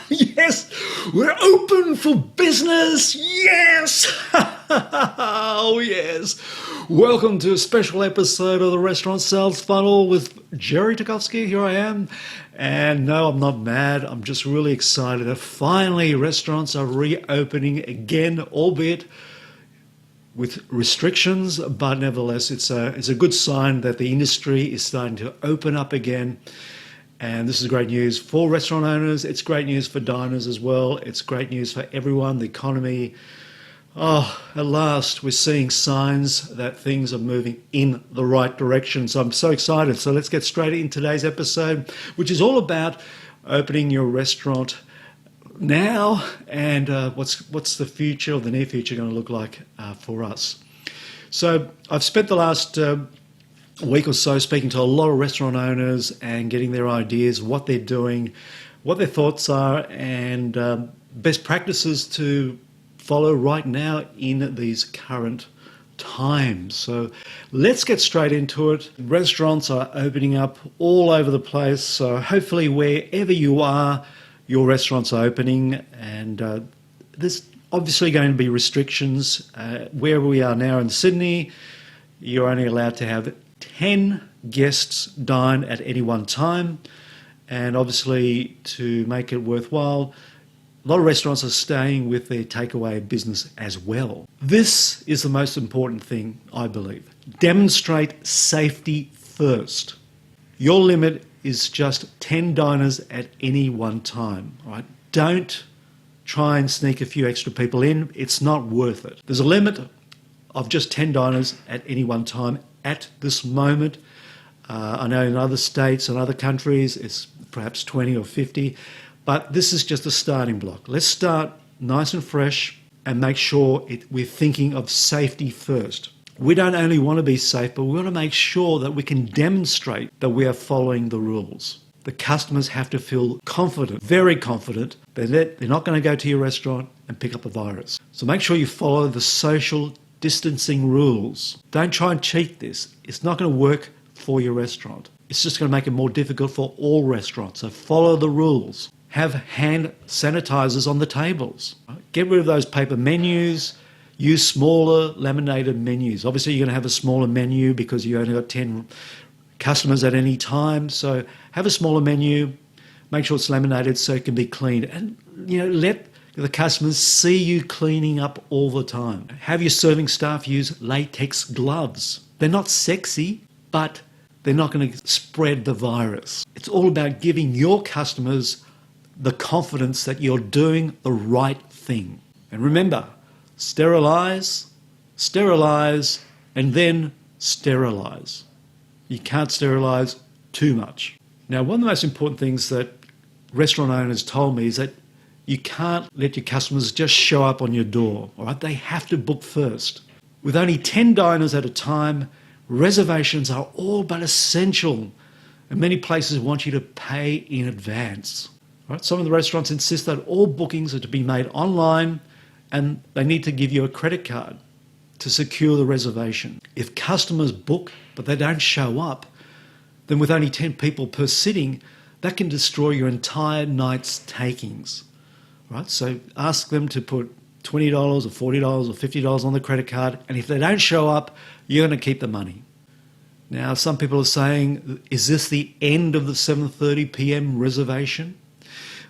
Yes, we're open for business. Yes. Oh, yes. Welcome to a special episode of the Restaurant Sales Funnel with Jerry Tarkovsky. Here I am. And no, I'm not mad. I'm just really excited that finally restaurants are reopening again, albeit with restrictions, but nevertheless, it's a good sign that the industry is starting to open up again. And this is great news for restaurant owners. It's great news for diners as well. It's great news for everyone, the economy. Oh, at last, we're seeing signs that things are moving in the right direction. So I'm so excited. So let's get straight in today's episode, which is all about opening your restaurant now and what's the future or the near future going to look like for us. So I've spent the last week or so speaking to a lot of restaurant owners and getting their ideas, what they're doing, what their thoughts are, and best practices to follow right now in these current times. So let's get straight into it. Restaurants are opening up all over the place. So hopefully wherever you are, your restaurants are opening, and there's obviously going to be restrictions. Where we are now in Sydney, you're only allowed to have 10 guests dine at any one time, and obviously to make it worthwhile, a lot of restaurants are staying with their takeaway business as well. This is the most important thing, I believe. Demonstrate safety first. Your limit is just 10 diners at any one time, right? Don't try and sneak a few extra people in. It's not worth it. There's a limit of just 10 diners at any one time at this moment. I know in other states and other countries it's perhaps 20 or 50, but this is just a starting block. Let's start nice and fresh and make sure we're thinking of safety first. We don't only want to be safe, but we want to make sure that we can demonstrate that we are following the rules. The customers have to feel confident, very confident, that they're not going to go to your restaurant and pick up a virus. So make sure you follow the social distancing rules. Don't try and cheat this. It's not going to work for your restaurant. It's just going to make it more difficult for all restaurants. So follow the rules. Have hand sanitizers on the tables. Get rid of those paper menus. Use smaller laminated menus. Obviously, you're going to have a smaller menu because you only got 10 customers at any time. So have a smaller menu. Make sure it's laminated so it can be cleaned. And, let the customers see you cleaning up all the time. Have your serving staff use latex gloves. They're not sexy, but they're not going to spread the virus. It's all about giving your customers the confidence that you're doing the right thing. And remember, sterilize, and then sterilize. You can't sterilize too much. Now, one of the most important things that restaurant owners told me is that you can't let your customers just show up on your door, all right? They have to book first. With only 10 diners at a time, reservations are all but essential, and many places want you to pay in advance. Right? Some of the restaurants insist that all bookings are to be made online, and they need to give you a credit card to secure the reservation. If customers book but they don't show up, then with only 10 people per sitting, that can destroy your entire night's takings. Right? So ask them to put $20 or $40 or $50 on the credit card, and if they don't show up, you're going to keep the money. Now, some people are saying, is this the end of the 7:30 p.m. reservation?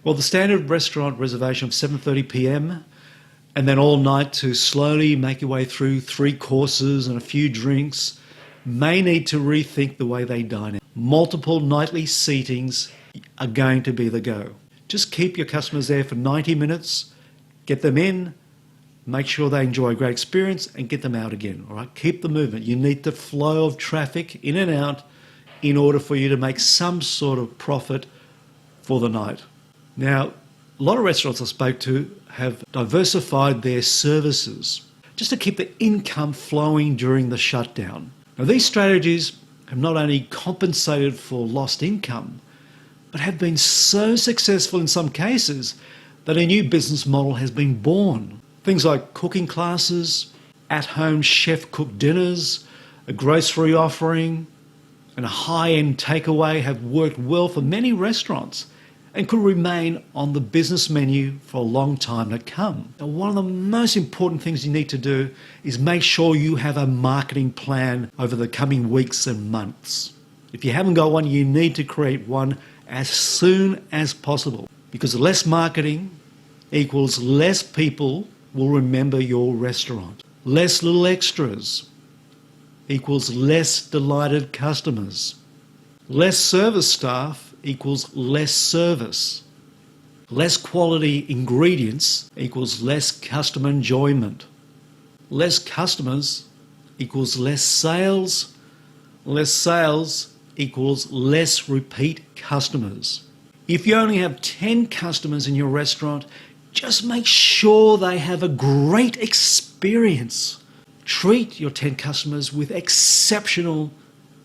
Well, the standard restaurant reservation of 7:30 p.m. and then all night to slowly make your way through 3 courses and a few drinks may need to rethink the way they dine. Multiple nightly seatings are going to be the go. Just keep your customers there for 90 minutes, get them in, make sure they enjoy a great experience, and get them out again. All right, keep the movement. You need the flow of traffic in and out in order for you to make some sort of profit for the night. Now, a lot of restaurants I spoke to have diversified their services just to keep the income flowing during the shutdown. Now, these strategies have not only compensated for lost income, but have been so successful in some cases that a new business model has been born. Things like cooking classes, at-home chef-cooked dinners, a grocery offering, and a high-end takeaway have worked well for many restaurants. and could remain on the business menu for a long time to come. Now, one of the most important things you need to do is make sure you have a marketing plan over the coming weeks and months. If you haven't got one, you need to create one as soon as possible, because less marketing equals less people will remember your restaurant. Less little extras equals less delighted customers. Less service staff equals less service. Less quality ingredients equals less customer enjoyment. Less customers equals less sales. Less sales equals less repeat customers. If you only have 10 customers in your restaurant, just make sure they have a great experience. Treat your 10 customers with exceptional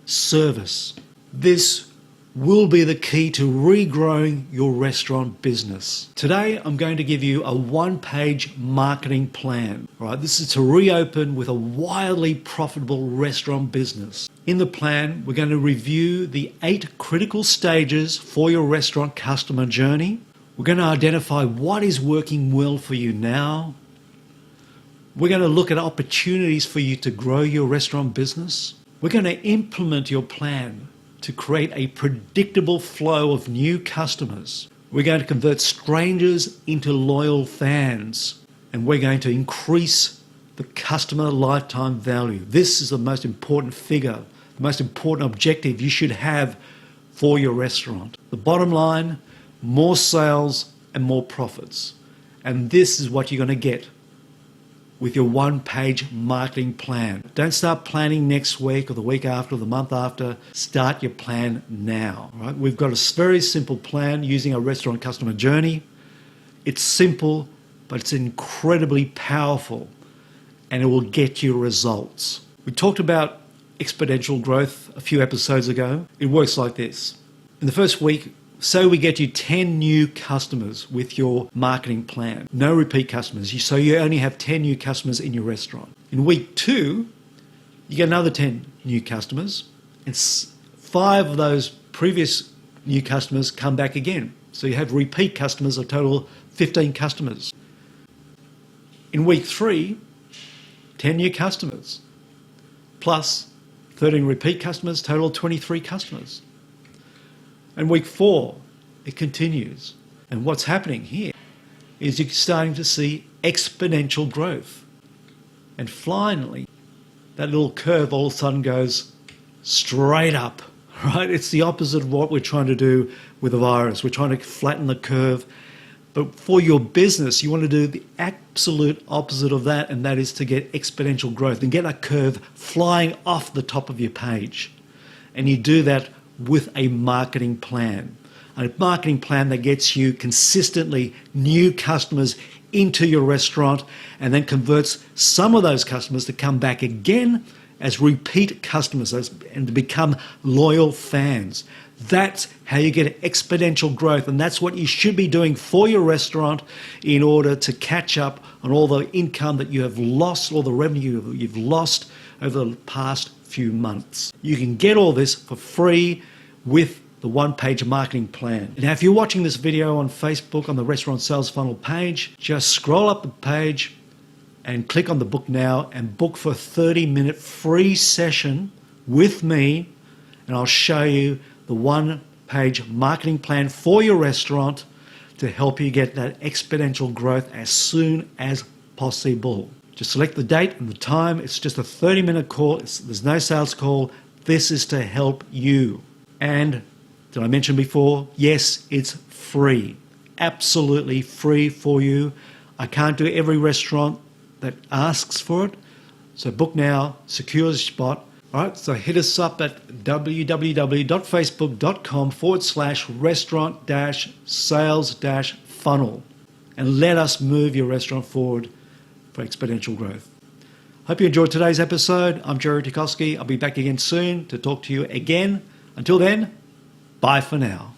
service. This will be the key to regrowing your restaurant business. Today, I'm going to give you a one-page marketing plan. All right, this is to reopen with a wildly profitable restaurant business. In the plan, we're going to review the 8 critical stages for your restaurant customer journey. We're going to identify what is working well for you now. We're going to look at opportunities for you to grow your restaurant business. We're going to implement your plan to create a predictable flow of new customers. We're going to convert strangers into loyal fans, and we're going to increase the customer lifetime value. This is the most important figure, the most important objective you should have for your restaurant. The bottom line, more sales and more profits. And this is what you're going to get with your one-page marketing plan. Don't start planning next week or the week after or the month after. Start your plan now. Right? We've got a very simple plan using a restaurant customer journey. It's simple, but it's incredibly powerful, and it will get you results. We talked about exponential growth a few episodes ago. It works like this. In the first week, say we get you 10 new customers with your marketing plan. No repeat customers. So you only have 10 new customers in your restaurant. In week 2, you get another 10 new customers, and 5 of those previous new customers come back again. So you have repeat customers, a total 15 customers. In week 3, 10 new customers, plus 13 repeat customers, total 23 customers. And week 4, it continues. And what's happening here is you're starting to see exponential growth. And finally, that little curve all of a sudden goes straight up, right? It's the opposite of what we're trying to do with the virus. We're trying to flatten the curve. But for your business, you want to do the absolute opposite of that, and that is to get exponential growth and get a curve flying off the top of your page. And you do that with a marketing plan. A marketing plan that gets you consistently new customers into your restaurant and then converts some of those customers to come back again as repeat customers and to become loyal fans. That's how you get exponential growth, and that's what you should be doing for your restaurant in order to catch up on all the income that you have lost, all the revenue you've lost over the past few months. You can get all this for free with the one-page marketing plan. Now, if you're watching this video on Facebook on the Restaurant Sales Funnel page, just scroll up the page and click on the book now and book for a 30-minute free session with me, and I'll show you the one-page marketing plan for your restaurant to help you get that exponential growth as soon as possible. Just select the date and the time. It's just a 30-minute call. There's no sales call. This is to help you. And did I mention before? Yes, it's free. Absolutely free for you. I can't do every restaurant that asks for it. So book now, secure the spot. All right, so hit us up at www.facebook.com/restaurant-sales-funnel and let us move your restaurant forward for exponential growth. Hope you enjoyed today's episode. I'm Jerry Tchaikovsky. I'll be back again soon to talk to you again. Until then, bye for now.